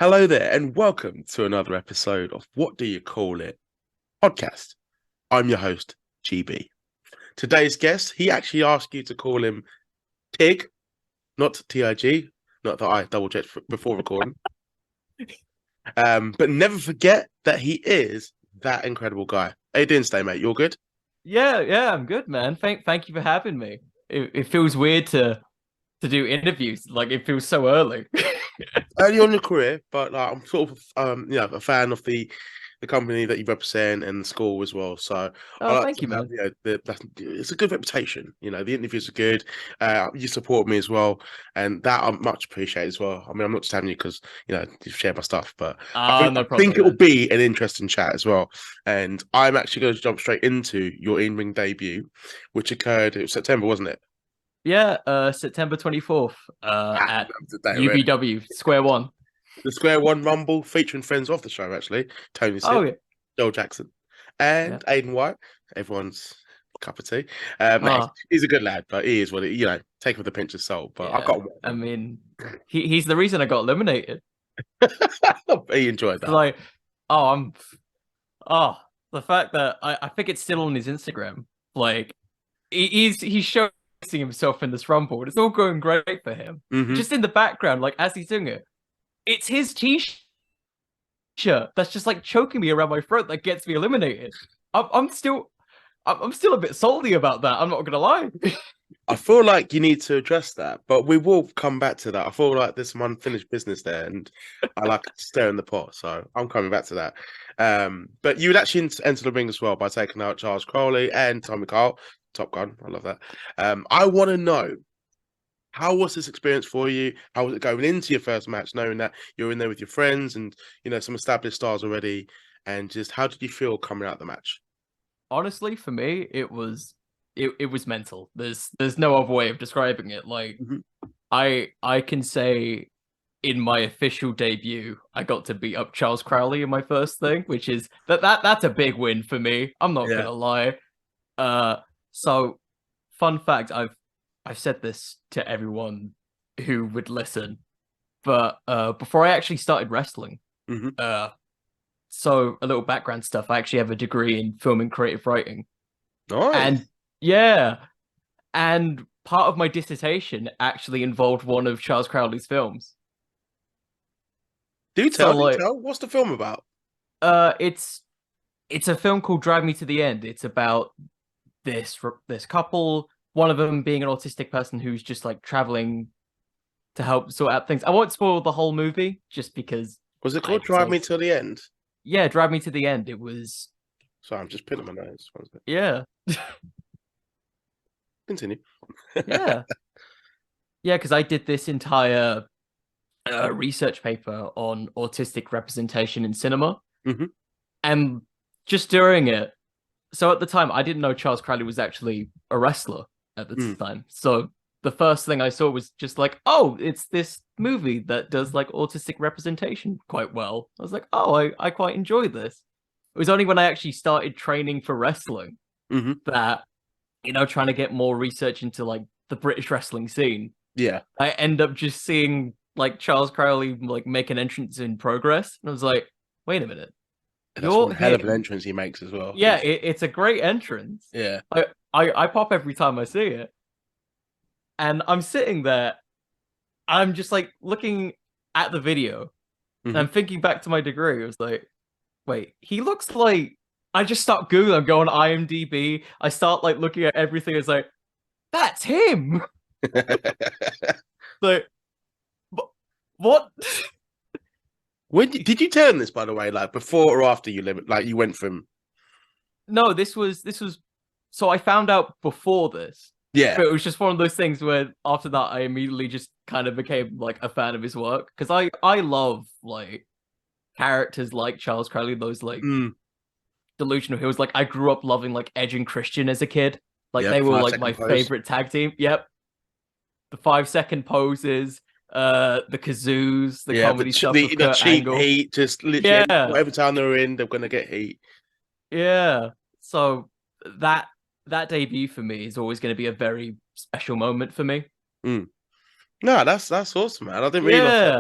Hello there, and welcome to another episode of What Do You Call It podcast. I'm your host, GB. Today's guest, he actually asked you to call him Tig, not T.I.G. Not that I double checked before recording. But never forget that he is that incredible guy. How you doing today, mate? You all good? Yeah, I'm good, man. Thank you for having me. It feels weird to do interviews. Like it feels so early. Early on in your career, but I'm sort of a fan of the company that you represent and the school as well. So I Oh, like thank to you, have, man. it's a good reputation. You know, the interviews are good. You support me as well, and that I much appreciate as well. I mean, I'm not just having you because you share my stuff, but Ah, I no think problem, it will man. be an interesting chat as well. And I'm actually going to jump straight into your in-ring debut, which occurred, it was September, wasn't it? Yeah, September 24th, Ah, at that was the day already. UBW Square One. The Square One Rumble featuring friends of the show, actually. Tony Oh Sip, yeah, Joel Jackson, yeah. and Aiden White. Everyone's cup of tea. No, Oh he's a good lad, but he is what it, take it with a pinch of salt. But I yeah. got one I from mean, he's the reason I got eliminated. him. He enjoyed It's that. like, oh, oh, the fact that I think it's still on his Instagram. Like he's showing himself in this rumble, and it's all going great for him. Hmm. Just in the background, like as he's doing it, it's his t-shirt that's just like choking me around my throat that gets me eliminated. I'm still I'm still a bit salty about that. I'm not gonna lie. I feel like you need to address that, but we will come back to that. I feel like there's some unfinished business there, and I like to stir in the pot, so I'm coming back to that. But you would actually enter the ring as well by taking out Charles Crowley and Tommy Carl, Top Gun. I love that. I want to know, how was this experience for you? How was it going into your first match, knowing that you're in there with your friends and some established stars already, and just how did you feel coming out of the match? Honestly, for me, it was mental. There's no other way of describing it. Like Mhm. I can say in my official debut, I got to beat up Charles Crowley in my first thing, which is that's a big win for me. I'm not Yeah. gonna lie. Uh, so fun fact, I've said this to everyone who would listen, but before I actually started wrestling, Hmm. uh, so a little background stuff. I actually have a degree in film and creative writing, and Nice. yeah, and part of my dissertation actually involved one of Charles Crowley's films. Do So tell, do like, tell. What's the film about? uh, it's it's a film called Drive Me to the End. It's about this couple, one of them being an autistic person who's just like traveling to help sort out things. I won't spoil the whole movie just because Was it called I'd Drive Me say, to the End? yeah, Drive Me to the End. It was, Sorry, I'm just pinning my nose. One sec. yeah, Continue. yeah, yeah, because I did this entire research paper on autistic representation in cinema, Hmm. and just during it. So at the time, I didn't know Charles Crowley was actually a wrestler at the Mm. time. So the first thing I saw was just like, oh, it's this movie that does like autistic representation quite well. I was like, oh, I quite enjoy this. It was only when I actually started training for wrestling Hmm. that, trying to get more research into like the British wrestling scene, Yeah. I end up just seeing like Charles Crowley like make an entrance in Progress. And I was like, wait a minute, That's one you're hell of an him. entrance he makes as well. Yeah, it's a great entrance. Yeah. I pop every time I see it. And I'm sitting there, I'm just like looking at the video and Hmm. I'm thinking back to my degree. I was like, wait, he looks like I just start Googling, go on IMDb, I start like looking at everything, it's like, that's him. Like, what? When did you turn this, by the way, like before or after like you went from? No, this was so I found out before this. Yeah. But it was just one of those things where after that I immediately just kind of became like a fan of his work because I love like characters like Charles Crowley, those like Mm. delusional heroes. Like I grew up loving like Edge and Christian as a kid. Like they Yep. were five like second my pose. favorite tag team. Yep. The 5 second poses, the kazoos, the Yeah, comedy stuff with the Kurt cheap Angle. heat, just literally Yeah. whatever time they're in, they're gonna get heat. Yeah. So that that debut for me is always going to be a very special moment for me. Mm. No, that's awesome, man. I didn't realize that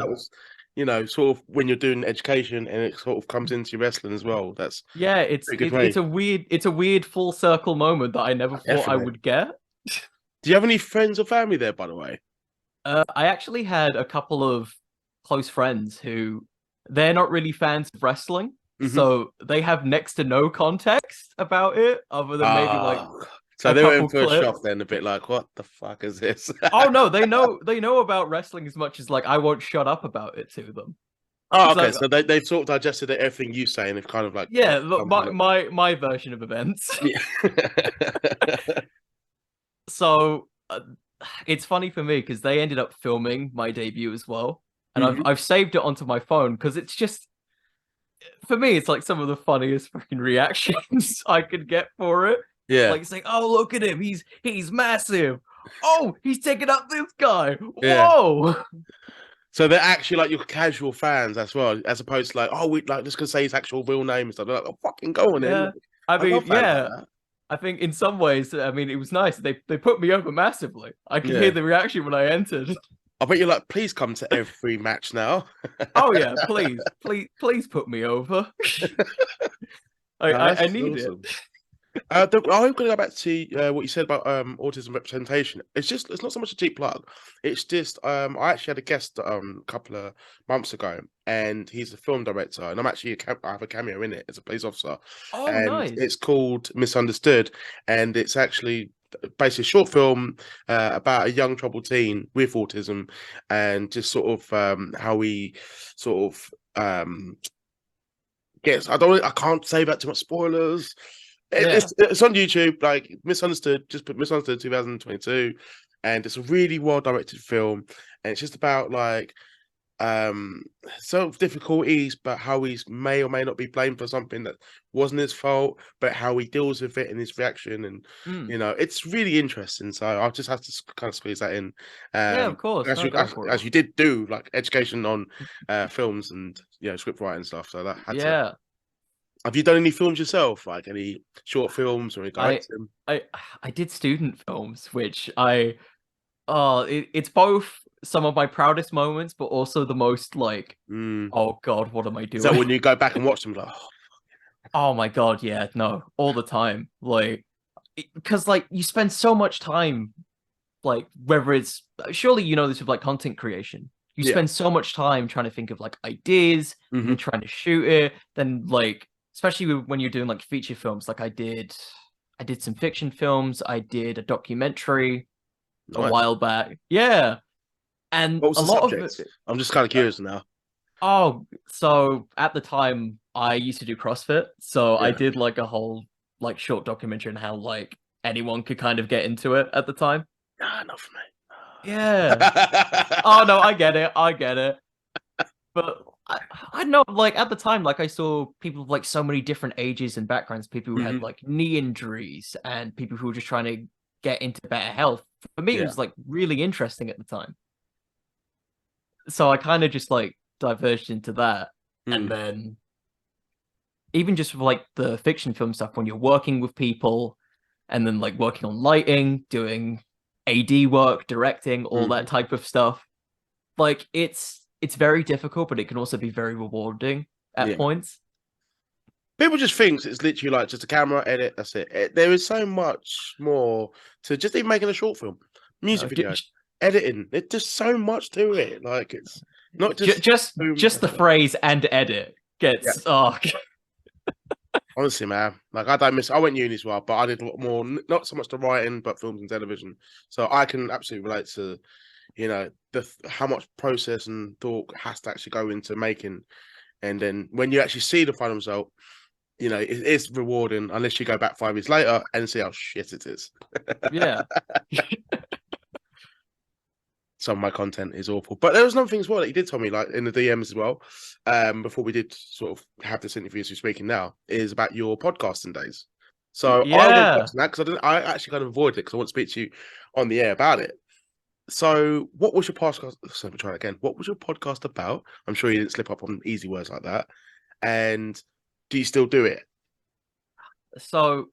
Yeah. that was, sort of when you're doing education and it sort of comes into your wrestling as well. That's Yeah, a pretty good way. it's a weird full circle moment that I never thought I Definitely. would get. Do you have any friends or family there, by the way? I actually had a couple of close friends who they're not really fans of wrestling, Hmm. so they have next to no context about it other than maybe like Ah, so a they were in couple for a shock clips. then, a bit like, what the fuck is this? Oh no, they know about wrestling as much as like I won't shut up about it to them. Oh, It's okay. like So they've sort of digested everything you say and they've kind of like yeah, come to my version of events. yeah. So it's funny for me because they ended up filming my debut as well, and Hmm. I've saved it onto my phone because it's just for me it's like some of the funniest fucking reactions I could get for it. Yeah. Like saying, "Oh, look at him, he's massive. Oh, he's taking out this guy. Yeah. Whoa!" So they're actually like your casual fans as well, as opposed to like, oh, we like just gonna say his actual real name and stuff. They're like, oh, fucking go on then. Yeah, Like, I I love mean, fans like yeah. that. I think in some ways, I mean, it was nice. They put me over massively. I could hear Yeah. the reaction when I entered. I bet you're like, please come to every match now. Oh yeah, please put me over. No, I that's need it. awesome. I'm going to go back to what you said about autism representation. It's not so much a deep plug. It's just I actually had a guest a couple of months ago, and he's a film director, and I have a cameo in it as a police officer, Oh, and nice. it's called Misunderstood, and it's actually basically a short film about a young troubled teen with autism, and just sort of how he sort of gets. I can't say that too much spoilers. Yeah. It's on YouTube, like Misunderstood, just put Misunderstood 2022, and it's a really well directed film, and it's just about like um sort of difficulties, but how he's may or may not be blamed for something that wasn't his fault, but how he deals with it and his reaction, and Mm. it's really interesting. So I'll just have to kind of squeeze that in. Yeah, of course. As No, you go for it. as you did do like education on films and script writing stuff, so that had to. Yeah. Have you done any films yourself, like any short films or any I directing? I I did student films, which it's both some of my proudest moments, but also the most like, Mm. oh God, what am I Is that doing? when you go back and watch them, like, oh, Oh my God, yeah, no, all the time. Like, because like you spend so much time, like whether it's surely you know this with like content creation. You yeah, spend so much time trying to think of like ideas and hmm, then trying to shoot it. Then like, especially when you're doing like feature films, like I did some fiction films. I did a documentary a nice. while back. Yeah, and What was a the lot of subject? it. I'm just kind of curious now. Oh, so at the time I used to do CrossFit, so I Yeah, did like a whole like short documentary on how like anyone could kind of get into it at the time. nah, not for me. Yeah. Oh no, I get it. I get it. But I know like at the time like I saw people of like so many different ages and backgrounds, people who had Hmm. like knee injuries and people who were just trying to get into better health. For me it Yeah. was like really interesting at the time. So I kind of just like diverged into that. And Mm. then even just for like the fiction film stuff when you're working with people and then like working on lighting, doing AD work, directing, all that Hmm. type of stuff. Like it's very difficult, but it can also be very rewarding at Yeah. points. People just think it's literally like just a camera edit. That's it. There is so much more to just even making a short film, music No, video, editing. There's just so much to it. Like it's not just boom. just That's the it. phrase and edit Yeah. gets oh Honestly, man, like I don't miss. I went uni as well, but I did a lot more. Not so much the writing, but films and television. So I can absolutely relate to how much process and thought has to actually go into making. And then when you actually see the final result, it's rewarding. Unless you go back 5 years later and see how shit it is. yeah. Some of my content is awful, but there was another thing as well that you did tell me, like in the DMs as well. Before we did sort of have this interview as we're speaking now, is about your podcasting days. So I want to touch Yeah. on that because I actually kind of avoided it because I want to speak to you on the air about it. So, what was your podcast? So, let me try it again. What was your podcast about? I'm sure you didn't slip up on easy words like that. And do you still do it? So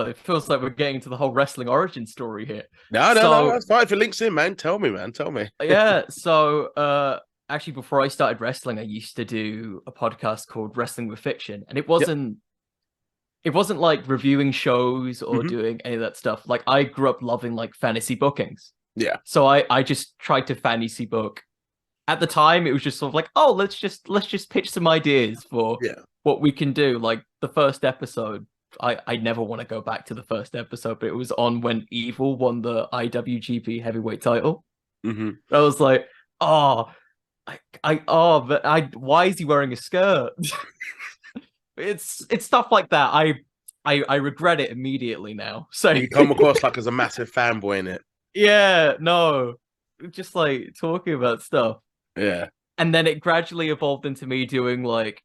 It feels like we're getting to the whole wrestling origin story here. No, no, no. So That's fine. If it links in, man, tell me, man. Tell me. yeah, so actually before I started wrestling, I used to do a podcast called Wrestling with Fiction, and Yep. it wasn't like reviewing shows or Hmm. doing any of that stuff. Like I grew up loving like fantasy bookings. Yeah. So I just tried to fantasy book. At the time, it was just sort of like, oh, let's just pitch some ideas for Yeah. what we can do. Like the first episode, I never want to go back to the first episode, but it was on when Evil won the IWGP heavyweight title. Hmm. I was like, oh, but why is he wearing a skirt? It's stuff like that. I regret it immediately now. So You come across like as a massive fanboy in it. yeah, no, just like talking about stuff. Yeah. And then it gradually evolved into me doing like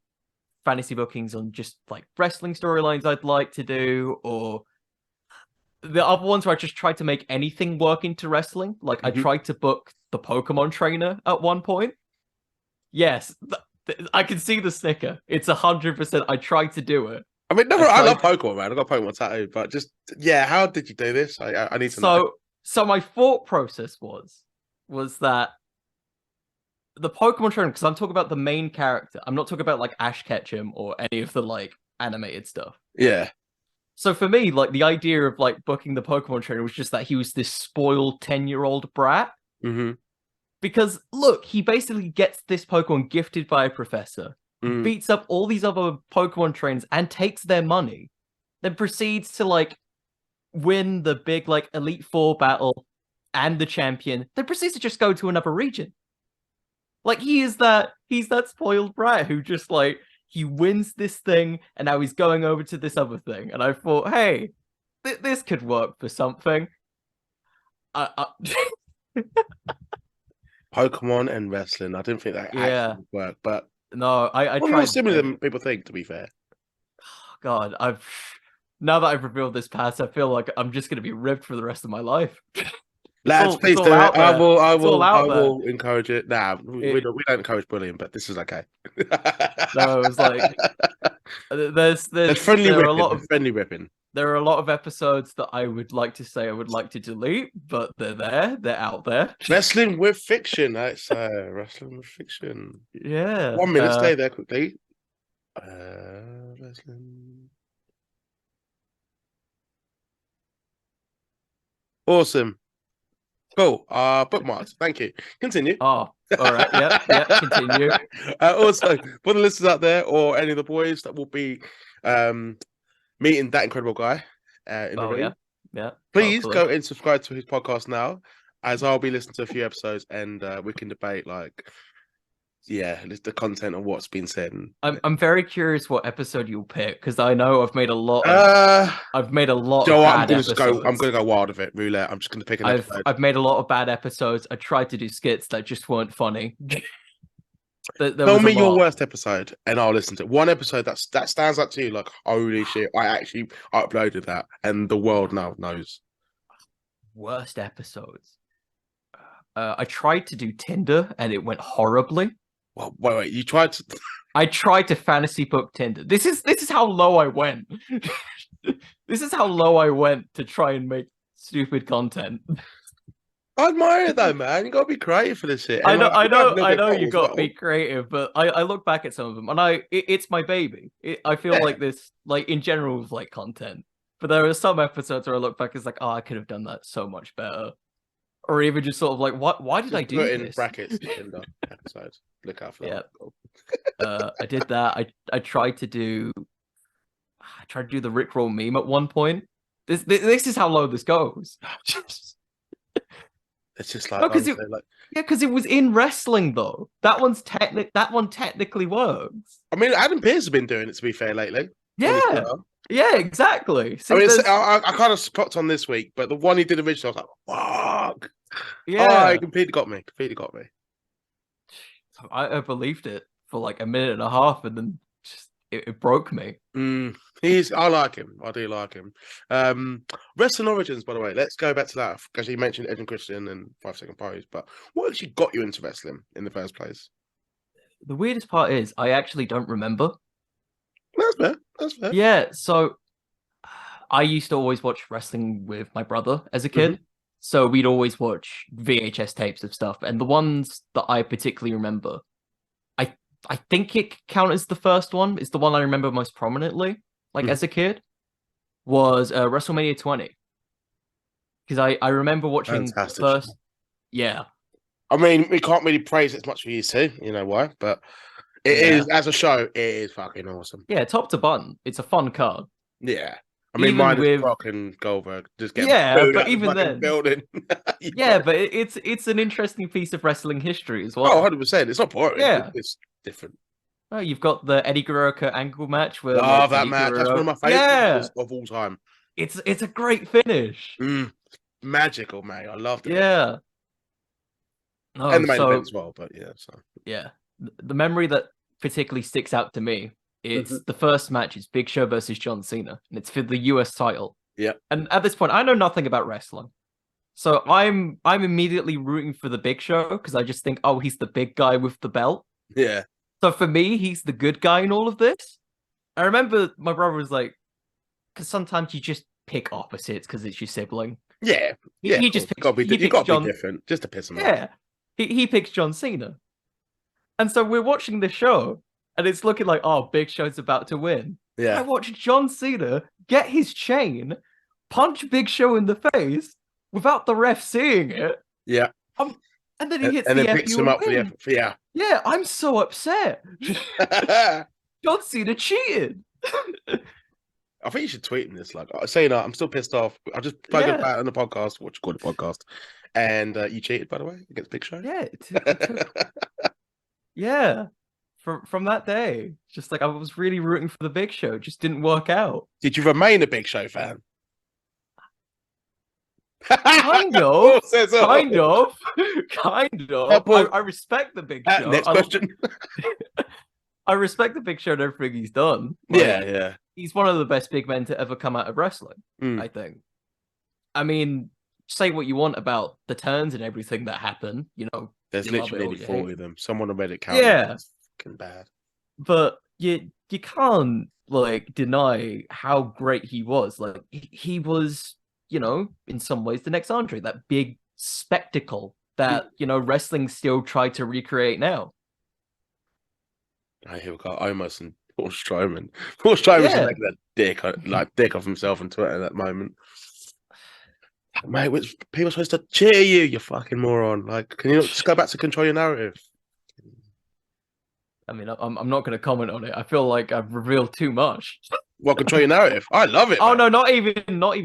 fantasy bookings on just like wrestling storylines I'd like to do, or the other ones where I just tried to make anything work into wrestling. Like I Hmm. tried to book the Pokemon trainer at one point. Yes, I can see the snicker. It's 100%. I tried to do it. I mean, I never. I love tried. Pokemon, man. I got a Pokemon tattoo, but just yeah. How did you do this? I need to know. So my thought process was that the Pokemon trainer, because I'm talking about the main character. I'm not talking about like Ash Ketchum or any of the like animated stuff. Yeah. So for me, like the idea of like booking the Pokemon trainer was just that he was this spoiled 10-year-old brat. Hmm. Because look, he basically gets this Pokemon gifted by a professor, Mm. beats up all these other Pokemon trainers and takes their money, then proceeds to like win the big like Elite Four battle and the champion, then proceeds to just go to another region. Like he's that spoiled brat who just like he wins this thing and now he's going over to this other thing. And I thought, hey, this could work for something. I Pokemon and wrestling. I didn't think that actually yeah, would work, but no, I probably more tried. similar than people think. To be fair, God, I've now that I've revealed this past, I feel like I'm just gonna be ripped for the rest of my life. lads, It's please all do it. out there. It's all I out there. will encourage it. Nah, It, we don't encourage bullying, but this is okay. no, it was like There's friendly there are a ripping. lot There's of friendly ripping. there are a lot of episodes that I would like to say I would like to delete, but they're there, they're out there. Wrestling with fiction. That's wrestling with fiction. Yeah. 1 minute, stay there quickly. Wrestling. Awesome. Cool. Bookmarks. Thank you. Continue. Oh, all right. Yeah, yeah. Continue. Also, for the listeners out there or any of the boys that will be meeting that incredible guy in the Oh ring, yeah, yeah. please Hopefully. go and subscribe to his podcast now, as I'll be listening to a few episodes and we can debate like, yeah, the content of what's been said. I'm very curious what episode you'll pick because I know Uh, I've made a lot of Joe, I'm bad gonna just go. I'm episodes. gonna go wild with it. Roulette. I'm just gonna pick an episode. I've made a lot of bad episodes. I tried to do skits that just weren't funny. There Tell was a me your lot. worst episode, and I'll listen to it. One episode that stands out to you, like holy shit! I actually uploaded that, and the world now knows. Worst episodes. I tried to do Tinder and it went horribly. Well, wait. You tried to. I tried to fantasy book Tinder. This is how low I went. This is how low I went to try and make stupid content. I admire it though, man. You gotta be creative for this shit. I And know, like, I you have a know, little I bit know. of You as got to be well. creative, but I look back at some of them, and it's my baby. I feel Yeah, like this, like in general, with like content. But there are some episodes where I look back, it's like, oh, I could have done that so much better, or even just sort of like, what? Why did I just do put in this? brackets Tinder episodes. Look out for Yeah, that. One. I did that. I tried to do the Rickroll meme at one point. This is how low this goes. It's just like No, because honestly, like yeah, because it was in wrestling though. That one technically works. I mean, Adam Pearce has been doing it to be fair lately. On his Yeah, Twitter. yeah, exactly. I See, mean, there's I kind of clocked on this week, but the one he did originally, I was like, fuck. Oh, he yeah. completely got me. Completely got me. I believed it for like a minute and a half, and then just it broke me. I like him. I do like him. Wrestling Origins, by the way. Let's go back to that because you mentioned Edge and Christian and 5 Second Pose. But what actually got you into wrestling in the first place? The weirdest part is I actually don't remember. That's fair. That's fair. Yeah, so I used to always watch wrestling with my brother as a Hmm. kid. So we'd always watch VHS tapes of stuff. And the ones that I particularly remember, I I think it could count as the first one. It's the one I remember most prominently, like Hmm. as a kid, was WrestleMania 20. Because I remember watching the Fantastic. first, yeah, I mean, we can't really praise it as much as we used to, you know why? But it is, yeah, as a show, it is fucking awesome. yeah, top to bottom. It's a fun card. Yeah. I mean, Even mine is with, Brock and Goldberg just getting yeah, booed but out the even fucking then, building. You yeah, got but it's an interesting piece of wrestling history as Oh, well. 100%. It's not boring. It's Yeah. just different. Oh, you've got the Eddie Guerrero Kurt Angle match where like Love that Eddie match. That's one Guerrero, of my favorite yeah, finishes of all time. it's a great finish. Mm, magical, mate. I loved it. Yeah. And Oh, the main event so as well, but yeah. So yeah, the memory that particularly sticks out to me, it's Mhm. the first match is Big Show versus John Cena, and it's for the US title. Yeah. And at this point, I know nothing about wrestling. So I'm immediately rooting for the Big Show because I just think, oh, he's the big guy with the belt. Yeah. So for me, he's the good guy in all of this. I remember my brother was like, because sometimes you just pick opposites because it's your sibling. Yeah. He, Yeah, of he just course. picks he You picks gotta be John. different just to piss them off. Yeah, he picks John Cena, and so we're watching the show, and it's looking like, oh, Big Show's about to win. I Yeah. watch John Cena get his chain, punch Big Show in the face without the ref seeing it. Yeah. Um, and then he hits And the then picks FU them and up for the win. effort. Yeah. Yeah, I'm so upset. John Cena cheated. I think you should tweet in this. Like, saying that I'm still pissed off. I just spoke Yeah, about it on the podcast, what you call the podcast. And you cheated, by the way, against Big Show. yeah, it took, yeah. From that day, just like I was really rooting for the Big Show, it just didn't work out. Did you remain a Big Show fan? Kind of, Oh, says kind all. of, kind of. I respect the Big Show. Next question. I respect the Big Show and everything he's done. Yeah, Like, yeah. he's one of the best big men to ever come out of wrestling, Mm. I think. I mean, say what you want about the turns and everything that happen, you know, There's you love literally it or nearly you 40 hate of it. them. Someone on Reddit counted. Yeah, It's fucking bad. but you can't like deny how great he was. Like he was, you know, in some ways the next Andre, that big spectacle that, you know, wrestling still tried to recreate now. I hear Omos and Paul Strowman. Paul Strowman's just Yeah. making a dick of himself on Twitter at that moment. Mate, which people are supposed to cheer you, you fucking moron. Like, can you not just go back to control your narrative? I mean, I'm not going to comment on it. I feel like I've revealed too much. Well, control your narrative. I love it. Oh Man. no, not even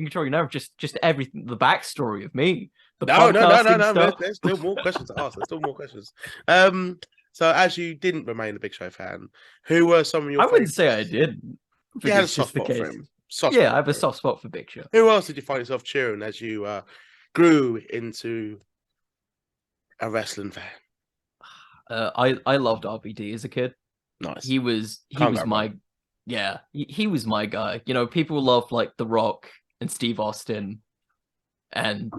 controlling now. Just everything, the backstory of me, the No. podcasting stuff. There's still more questions to ask. There's still more questions. So as you didn't remain a Big Show fan, who were some of your I wouldn't favorites? say I didn't. You had a It's soft just the spot for case. him. Soft Yeah, spot I have a for him. soft spot for Big Show. Who else did you find yourself cheering as you grew into a wrestling fan? I loved RVD as a kid. Nice. He was Can't go my wrong. yeah, he was my guy. You know, people love like The Rock and Steve Austin and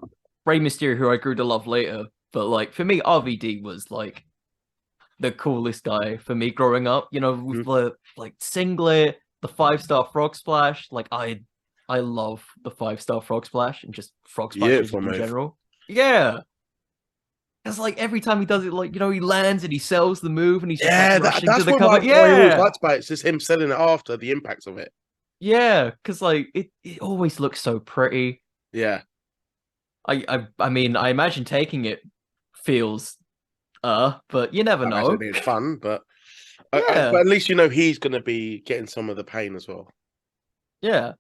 Rey Mysterio, who I grew to love later. But like for me, RVD was like the coolest guy for me growing up. You know, with the like singlet, the 5-star frog splash. Like I love the 5-star frog splash and just frog splashes Beautiful in move. general. Yeah. It's like every time he does it, like, you know, he lands and he sells the move and he's just like rushing that's to the what cover. I always Yeah. liked about it. It's just him selling it after the impact of it. Yeah. Because like it always looks so pretty. Yeah. I mean, I imagine taking it feels but you never I imagine know. it being fun, but Yeah. but at least you know he's going to be getting some of the pain as well. Yeah.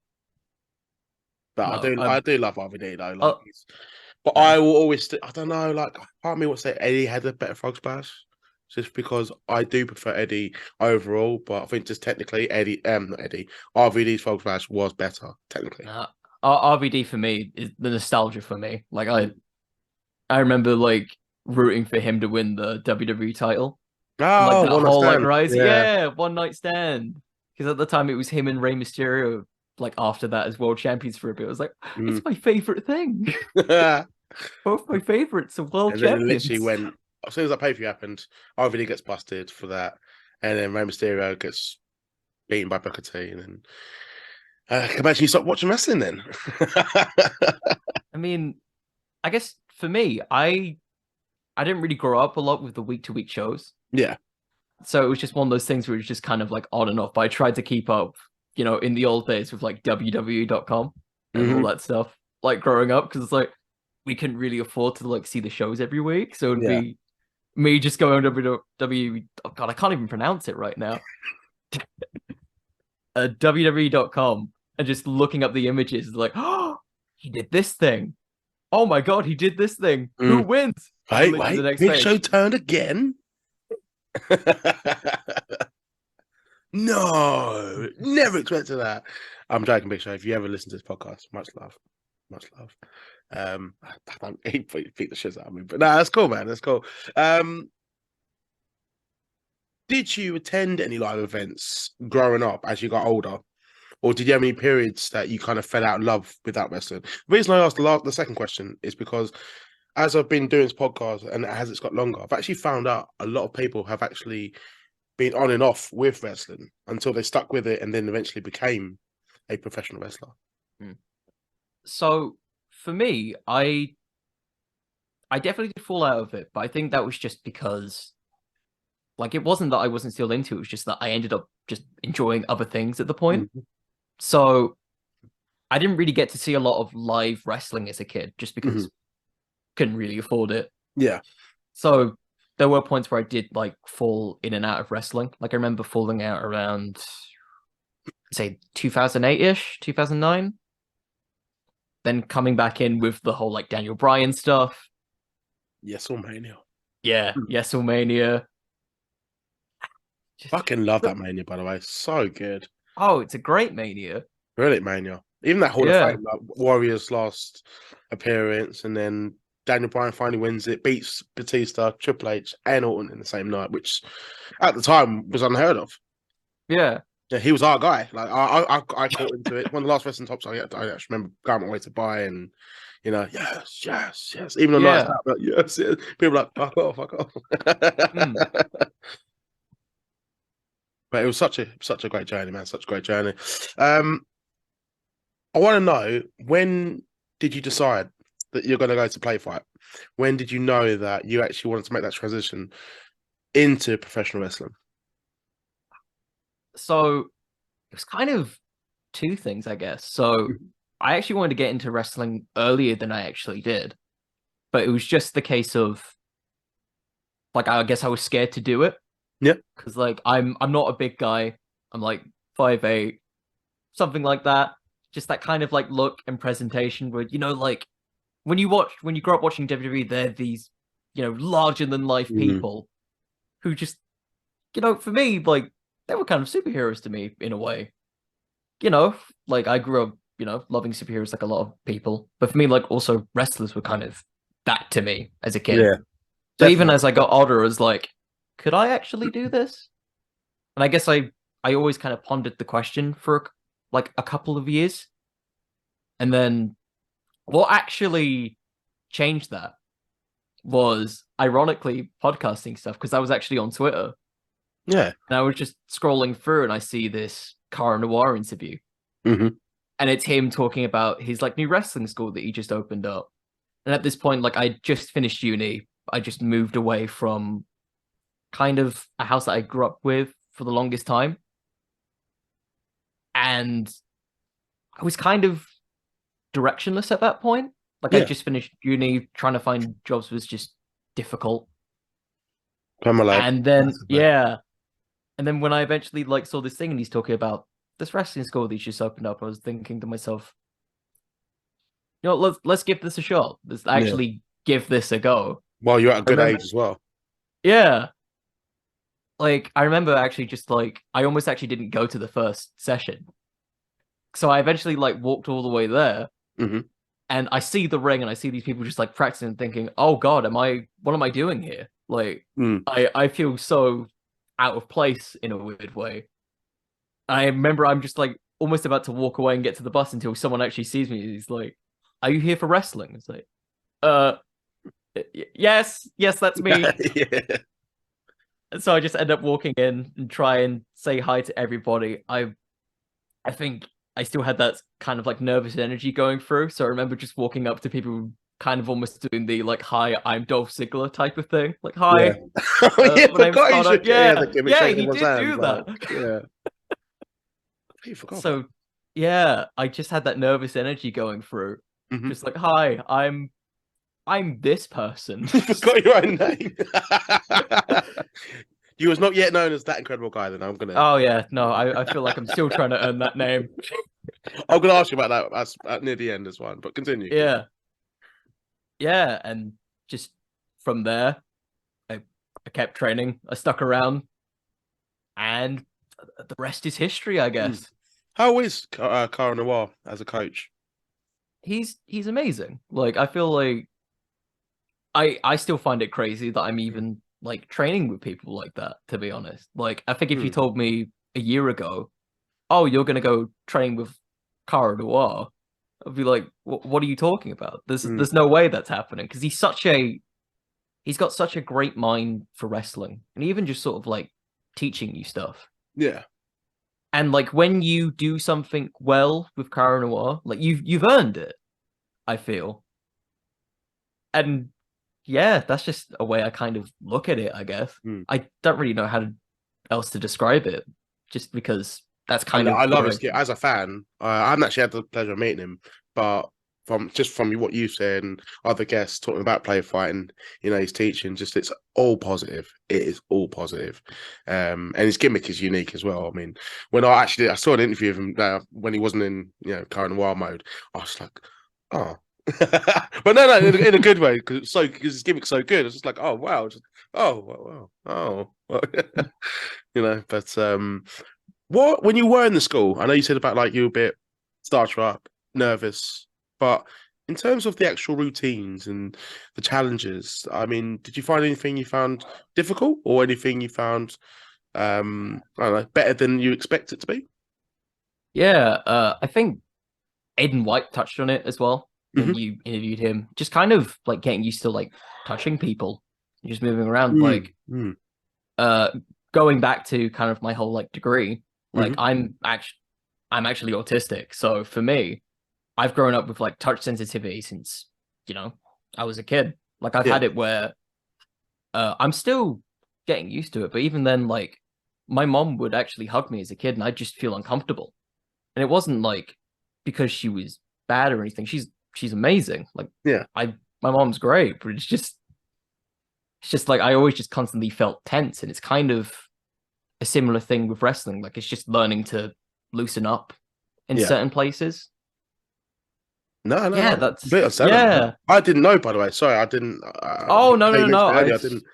But No, I do love RVD though. Like, uh, but I will always, I don't know, like part of me would say Eddie had a better frog splash, just because I do prefer Eddie overall. But I think just technically not Eddie, RVD's frog splash was better technically. RVD for me is the nostalgia for me. Like I remember like rooting for him to win the WWE title. And, like Oh, that one night whole like stand. rise, Yeah. yeah, one night stand. Because at the time it was him and Rey Mysterio. Like after that as world champions for a bit, I was like, it's my favorite thing. And Both my favorites are world then it champions. literally went as soon as that pay-per-view happened, RVD gets busted for that, and then Rey Mysterio gets beaten by Booker T, and then Imagine you stop watching wrestling then. I mean, I guess for me, I didn't really grow up a lot with the week to week shows. Yeah. So it was just one of those things where it was just kind of like on and off. But I tried to keep up, in the old days with like WWE.com and all Hmm. that stuff, like growing up, because it's like we couldn't really afford to like see the shows every week. So it'd Yeah. be me just going over to WWE. Oh God, I can't even pronounce it right now. WWE.com and just looking up the images, like, oh, he did this thing. Oh my God, he did this thing. Who Mm. wins? And Wait, literally the wait. next Big Show page. turned again? No, never expected that. I'm joking, Big Show. If you ever listen to this podcast, much love, much love. I don't he beat the shit out of me, but no, that's cool, man. That's cool. Um, did you attend any live events growing up as you got older, or did you have any periods that you kind of fell out of love with that wrestling? The reason I asked the second question is because as I've been doing this podcast and as it's got longer, I've actually found out a lot of people have actually been on and off with wrestling until they stuck with it and then eventually became a professional wrestler. Hmm. So for me, I definitely did fall out of it, but I think that was just because like it wasn't that I wasn't still into it, it was just that I ended up just enjoying other things at the point. Mhm. So I didn't really get to see a lot of live wrestling as a kid just Mhm. because couldn't really afford it. Yeah. So there were points where I did like fall in and out of wrestling. Like I remember falling out around say 2008-ish, 2009, then coming back in with the whole like Daniel Bryan stuff. Yes, or Mania. Yeah, Mhm. WrestleMania. Just Fucking love that Mania, by the way. So good. oh, it's a great Mania. Brilliant Mania. Even that Hall of Yeah, Fame, like Warriors' last appearance, and then Daniel Bryan finally wins it, beats Batista, Triple H, and Orton in the same night, which at the time was unheard of. yeah, Yeah, he was our guy. Like I caught into it. One of the last wrestling tops I actually remember going my way to buy, and yes, yes, yes. Even on nights yeah. out, like, yes, yes. People are like fuck off, fuck off. Mm. But it was such a great journey, man. Such a great journey. Um, I want to know, when did you decide that you're going to go to PlayFight? When did you know that you actually wanted to make that transition into professional wrestling? So it was kind of two things, I guess. So Mhm. I actually wanted to get into wrestling earlier than I actually did, but it was just the case of like I guess I was scared to do it Yeah. because like I'm not a big guy. I'm like 5'8", something like that. Just that kind of like look and presentation where like when you grow up watching WWE, they're these larger than life Mhm. people who just for me like they were kind of superheroes to me in a way. Like I grew up loving superheroes like a lot of people, but for me like also wrestlers were kind of that to me as a kid. Yeah, So even definitely. as I got older, I was like, could I actually do this? And I guess I always kind of pondered the question for like a couple of years, and then what actually changed that was ironically podcasting stuff because I was actually on Twitter Yeah. and I was just scrolling through and I see this Cara Noir interview Hmm. and it's him talking about his like new wrestling school that he just opened up. And at this point, like I just finished uni, I just moved away from kind of a house that I grew up with for the longest time. And I was kind of directionless at that point. Like I Yeah. just finished uni, trying to find jobs was just difficult. Pamela, And then massively. yeah, and then when I eventually like saw this thing and he's talking about this wrestling school that he's just opened up, I was thinking to myself, let's give this a shot. Let's Yeah. actually give this a go. Well, you're at a I good remember, age as well. yeah, like I remember actually just like I almost actually didn't go to the first session. So I eventually like walked all the way there Hmm. and I see the ring and I see these people just like practicing and thinking, oh God, what am I doing here? Like Mm. I feel so out of place in a weird way. I remember I'm just like almost about to walk away and get to the bus until someone actually sees me. He's like, are you here for wrestling? It's like, uh, yes, that's me. Yeah. And so I just end up walking in and try and say hi to everybody. I think I still had that kind of like nervous energy going through. So I remember just walking up to people, kind of almost doing the like, "Hi, I'm Dolph Ziggler" type of thing. Like, Yeah. "Hi, Oh yeah, my name's forgot you Connor." should get the Yeah, gimmick yeah, shaking he everyone's did hand. do that. Like, yeah. You forgot about So yeah, I just had that nervous energy going through. that. Hmm. Just like, "Hi, I'm this person." You forgot your own name. You was not yet known as that incredible guy. Then Oh yeah, no, I feel like I'm still trying to earn that name. I'm gonna ask you about that near the end as well. But continue. Yeah, yeah, and just from there, I kept training. I stuck around, and the rest is history, I Mm. guess. How is Cara Noir as a coach? He's amazing. Like I feel like I still find it crazy that I'm Mm. even like training with people like that, to be honest. Like I think if you Mm. told me a year ago, "Oh, you're gonna go train with Cara Noir," I'd be like, What are you talking about? Mm. There's no way that's happening." Because he's got such a great mind for wrestling, and even just sort of like teaching you stuff. Yeah. And like when you do something well with Cara Noir, like you've earned it, I feel. And yeah, that's just a way I kind of look at it, I guess. Mm. I don't really know else to describe it, just because that's kind I of love where his kid. As a fan, I haven't actually had the pleasure of meeting him, but from what you said and other guests talking about play fighting, his teaching, just it's all positive. It is all positive, and his gimmick is unique as well. I mean, when I saw an interview of him when he wasn't in current wild mode, I was like, oh. But no, in a good way because his gimmick's so good. It's just like, oh wow, wow, oh, But what when you were in the school? I know you said about like you were a bit starstruck, nervous, but in terms of the actual routines and the challenges, I mean, did you find anything you found difficult or anything you found I don't know, better than you expect it to be? yeah, I think Aiden White touched on it as well when Hmm. you interviewed him. Just kind of like getting used to like touching people, just moving around. Mm, Like mm, uh going back to kind of my whole like degree, like hmm. I'm actually autistic. So for me, I've grown up with like touch sensitivity since, you know, I was a kid. Like I've Yeah, had it where I'm still getting used to it, but even then, like my mom would actually hug me as a kid and I'd just feel uncomfortable. And it wasn't like because she was bad or anything. She's amazing. Like yeah, my mom's great, but it's just like I always just constantly felt tense, and it's kind of a similar thing with wrestling. Like it's just learning to loosen up in yeah. certain places. No, no, Yeah, no. that's Completely understandable, man. yeah. I didn't know, by the way. Sorry, I didn't. Oh no, no, You no, no. mentioned it earlier. I didn't.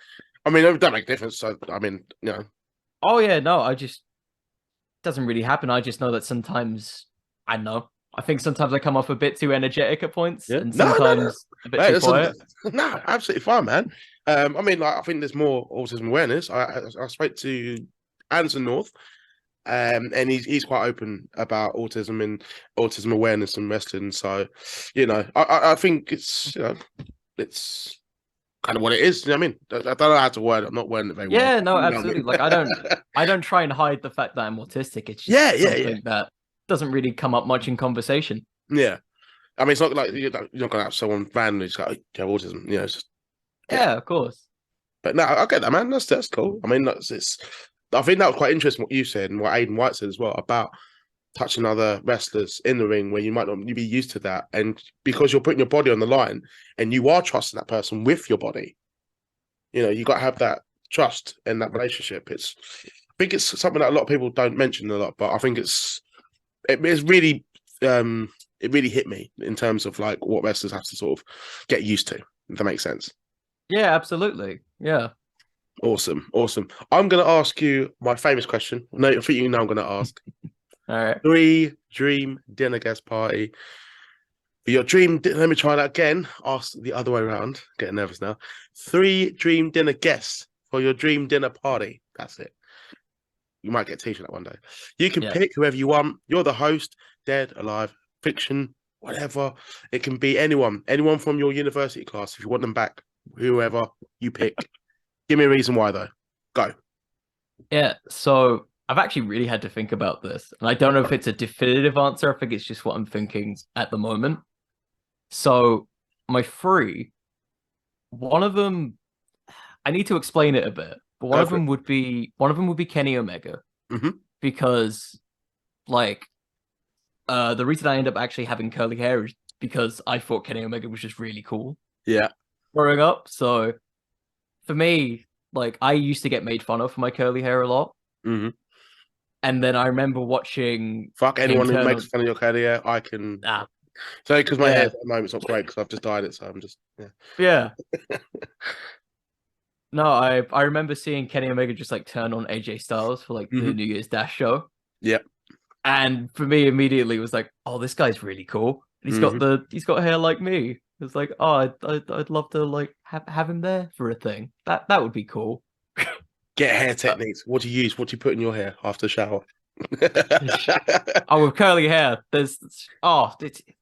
I mean, it don't make a difference. So, I mean, Oh yeah, no. I just doesn't really happen. I just know that sometimes I don't know. I think sometimes I come off a bit too energetic at points, yeah. and No, no, no. sometimes a bit Mate, too listen, quiet. no, absolutely fine, man. I mean, like, I think there's more autism awareness. I spoke to Anderson North, and he's quite open about autism and autism awareness and wrestling. So, I think it's kind of what it is. You know what I mean? I don't know how to word it. I'm not wording it very well. Yeah, no, You know what I absolutely. mean? Like I don't try and hide the fact that I'm autistic. It's Yeah, just yeah, yeah, something that doesn't really come up much in conversation. yeah. I mean, it's not like you're not going to have someone randomly just go, "Oh, you have autism." It's just yeah. Yeah, of course. But no, I get that, man. That's cool. I mean, it's. I think that was quite interesting what you said and what Aiden White said as well about touching other wrestlers in the ring where you might not be used to that, and because you're putting your body on the line and you are trusting that person with your body, you got to have that trust in that relationship. I think it's something that a lot of people don't mention a lot, but I think it's really it really hit me in terms of like what wrestlers have to sort of get used to. If that makes sense. Yeah, absolutely. Yeah. Awesome, awesome. I'm going to ask you my famous question. No, I think I'm going to ask All right. three dream dinner guest party for your dream. Let me try that again. Ask the other way around. Getting nervous now. Three dream dinner guests for your dream dinner party. That's it. You might get a t-shirt that one day. You can Yeah. pick whoever you want. You're the host, dead, alive, fiction, whatever. It can be anyone from your university class. If you want them back, whoever you pick. Give me a reason why, though. Go. Yeah. So I've actually really had to think about this, and I don't know if it's a definitive answer. I think it's just what I'm thinking at the moment. So my three, one of them, I need to explain it a bit, but Go for it. one of them would be Kenny Omega Hmm. because like the reason I end up actually having curly hair is because I thought Kenny Omega was just really cool Yeah. growing up. So for me, like I used to get made fun of for my curly hair a lot, Hmm. and then I remember watching Fuck him anyone who turn makes on. fun of your career. I can. Ah, So, because my hair yeah, at the moment's not great because I've just dyed it, so I'm just yeah. yeah. No, I remember seeing Kenny Omega just like turn on AJ Styles for like the Hmm. New Year's Dash show. Yeah. And for me, immediately it was like, oh, this guy's really cool. And Hmm. he's got hair like me. It's like, oh, I'd love to like have him there for a thing. That would be cool. Get hair Uh, techniques. What do you use? What do you put in your hair after the shower? oh, with curly hair, there's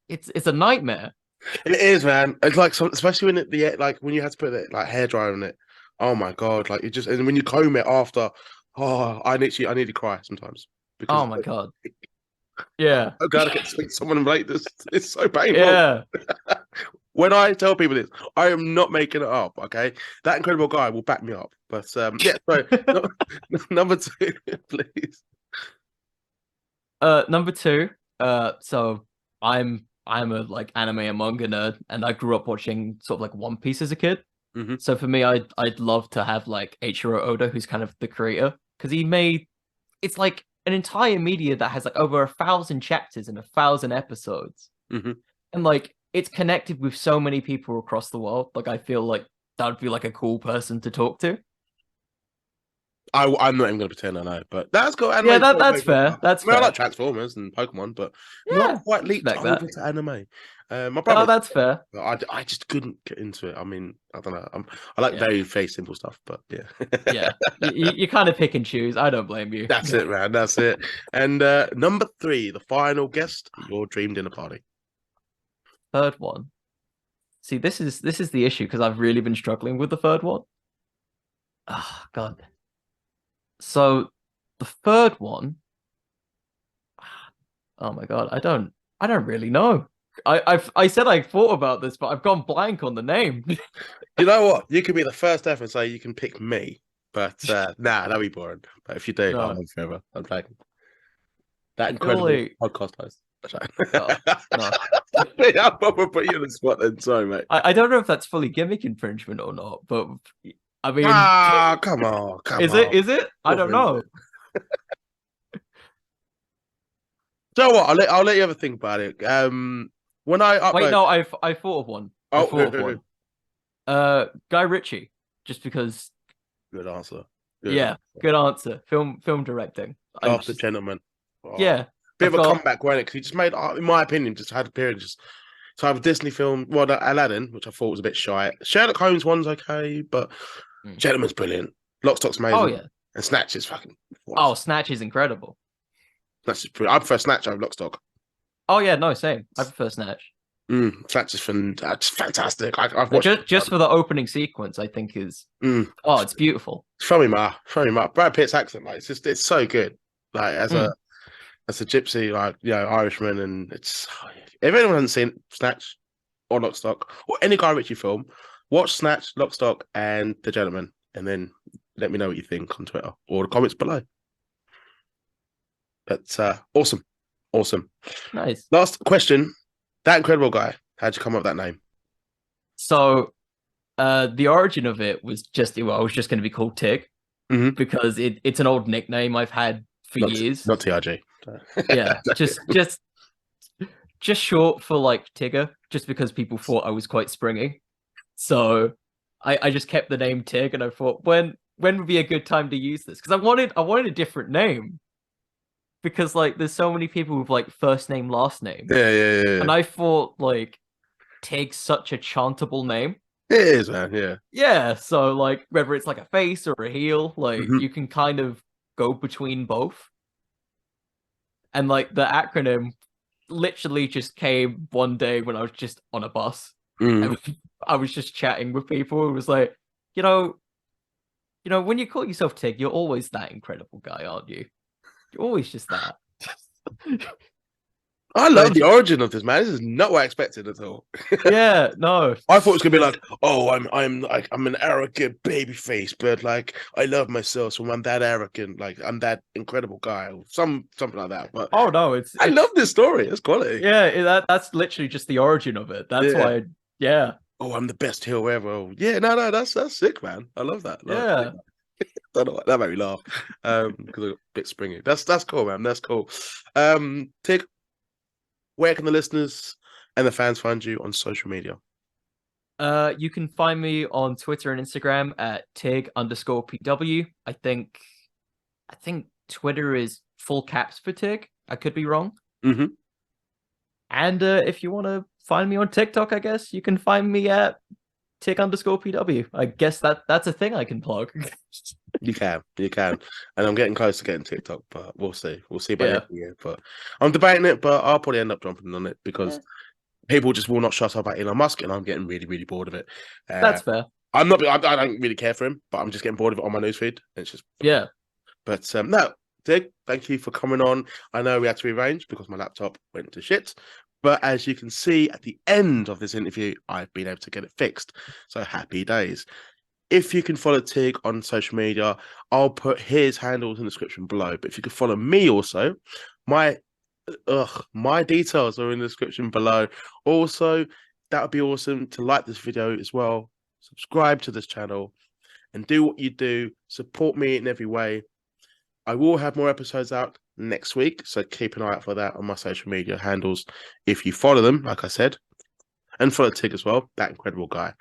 it's a nightmare. It is, man. It's like especially when like when you had to put it like hair dryer on it. Oh my god! Like it just and when you comb it after, oh, I need to cry sometimes because Oh my God. Yeah. oh god, I get to speak to someone and relate this. It's so painful. Yeah. When I tell people this, I am not making it up. Okay, that incredible guy will back me up. But yeah, so no, number two, please. Number two. So I'm a like anime and manga nerd, and I grew up watching sort of like One Piece as a kid. Hmm. So for me, I'd love to have like Eiichiro Oda, who's kind of the creator, because he made it's like an entire media that has like over 1,000 chapters and 1,000 episodes, Hmm. and like it's connected with so many people across the world. Like I feel like that would be like a cool person to talk to. I'm not even going to pretend I know, but that's got Yeah, anime. that's fair. That's I mean, I like fair. Transformers and Pokemon, but not Yeah, quite leaped respect over that. to anime. My No, brother, that's fair. but I just couldn't get into it. I mean, I don't know. I like Yeah, very simple stuff, but yeah, yeah. You kind of pick and choose. I don't blame you. that's it, man. That's it. And number three, the final guest, your dream dinner party. Third one. See, this is the issue because I've really been struggling with the third one. Oh God. So the third one, oh my God, I don't really know. I said I thought about this, but I've gone blank on the name. You know what? You could be the first ever and say you can pick me, but nah, that'd be boring. But if you do, I'll No, live forever. I'm like that I feel incredible like podcast host. oh no. Yeah, I'll probably put you on the spot then. Sorry, mate. I don't know if that's fully gimmick infringement or not, but I mean, Ah, come on, come is it? on. Is it? I What don't is know. it? So what? I'll let you have a think about it. When I Wait, upload, no, I thought of one. I oh, thought of one. Guy Ritchie, just because. good answer. Good Yeah, answer. good answer. Film directing. I Oh, the just gentleman. Oh, yeah. bit I've of a got comeback, wasn't it? Because he just made, in my opinion, just had a period just. So I have a Disney film, well, Aladdin, which I thought was a bit shy. Sherlock Holmes one's okay, but mm. Gentleman's brilliant. Lock, Stock's Oh amazing, yeah. and Snatch is fucking. What? Oh, Snatch is incredible. Snatch is brilliant. I prefer Snatch over Lock, Stock. Oh yeah, no, same. I prefer Snatch. Snatch is that's fantastic. I've Like watched. just for the opening sequence, I think is Mm. oh, it's beautiful. Throw him up. Brad Pitt's accent, like it's so good. Like Mm. as a gypsy, like Irishman, and it's if anyone hasn't seen Snatch or Lock, Stock or any Guy Ritchie film, watch Snatch, Lock, Stock, and The Gentleman, and then let me know what you think on Twitter or the comments below. But awesome, awesome. Nice. Last question: that incredible guy. How'd you come up with that name? So the origin of it was just well, I was just going to be called Tig Mm-hmm. because it's an old nickname I've had for years. Not T.I.G. Yeah, just short for like Tigger, just because people thought I was quite springy. So I just kept the name Tig, and I thought when would be a good time to use this? Because I wanted a different name because like there's so many people with like first name last name, Yeah. and I thought like Tig's such a chantable name. It is, man. Yeah. Yeah, so like whether it's like a face or a heel, like Mm-hmm. you can kind of go between both. And like the acronym literally just came one day when I was just on a bus. Mm. And I was just chatting with people. It was like, you know, when you call yourself Tig, you're always that incredible guy, aren't you? You're always just that. I love But the origin of this, man. This is not what I expected at all. yeah, no. I thought it was gonna be There's- like, oh, I'm an arrogant baby face, but like I love myself, so I'm that arrogant, like I'm that incredible guy, or something like that. But oh no, I love this story. It's quality. yeah, that's literally just the origin of it. That's Yeah. why, yeah, Oh, I'm the best heel ever. Oh, yeah, no, that's sick, man. I love that. yeah. Don't know why, that made me laugh. Because I'm a bit springy. That's cool, man. That's cool. Tig, where can the listeners and the fans find you on social media? You can find me on Twitter and Instagram at Tig_PW. I think Twitter is full caps for Tig. I could be wrong. Mm-hmm. And if you want to find me on TikTok, I guess you can find me at Tig_PW. I guess that's a thing I can plug. You can, and I'm getting close to getting TikTok, but we'll see. We'll see by the Yeah. end of the year. But I'm debating it, but I'll probably end up jumping on it because Yeah. people just will not shut up about Elon Musk, and I'm getting really, really bored of it. That's fair. I'm not. I don't really care for him, but I'm just getting bored of it on my newsfeed. It's just Yeah. But no, Dig, thank you for coming on. I know we had to rearrange because my laptop went to shit. But as you can see at the end of this interview, I've been able to get it fixed. So happy days. If you can follow Tig on social media, I'll put his handles in the description below. But if you could follow me also, my details are in the description below. Also, that would be awesome to like this video as well. Subscribe to this channel and do what you do. Support me in every way. I will have more episodes out next week, so keep an eye out for that on my social media handles if you follow them, like I said. And follow Tig as well, that incredible guy.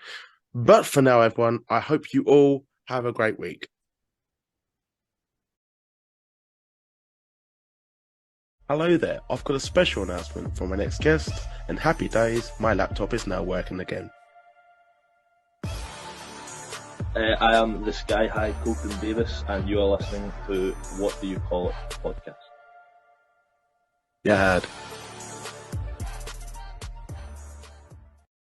But for now, everyone, I hope you all have a great week. Hello there, I've got a special announcement for my next guest, and happy days, my laptop is now working again. I am the Sky High Colton Davis, and you are listening to What Do You Call It podcast. Yeah, I heard.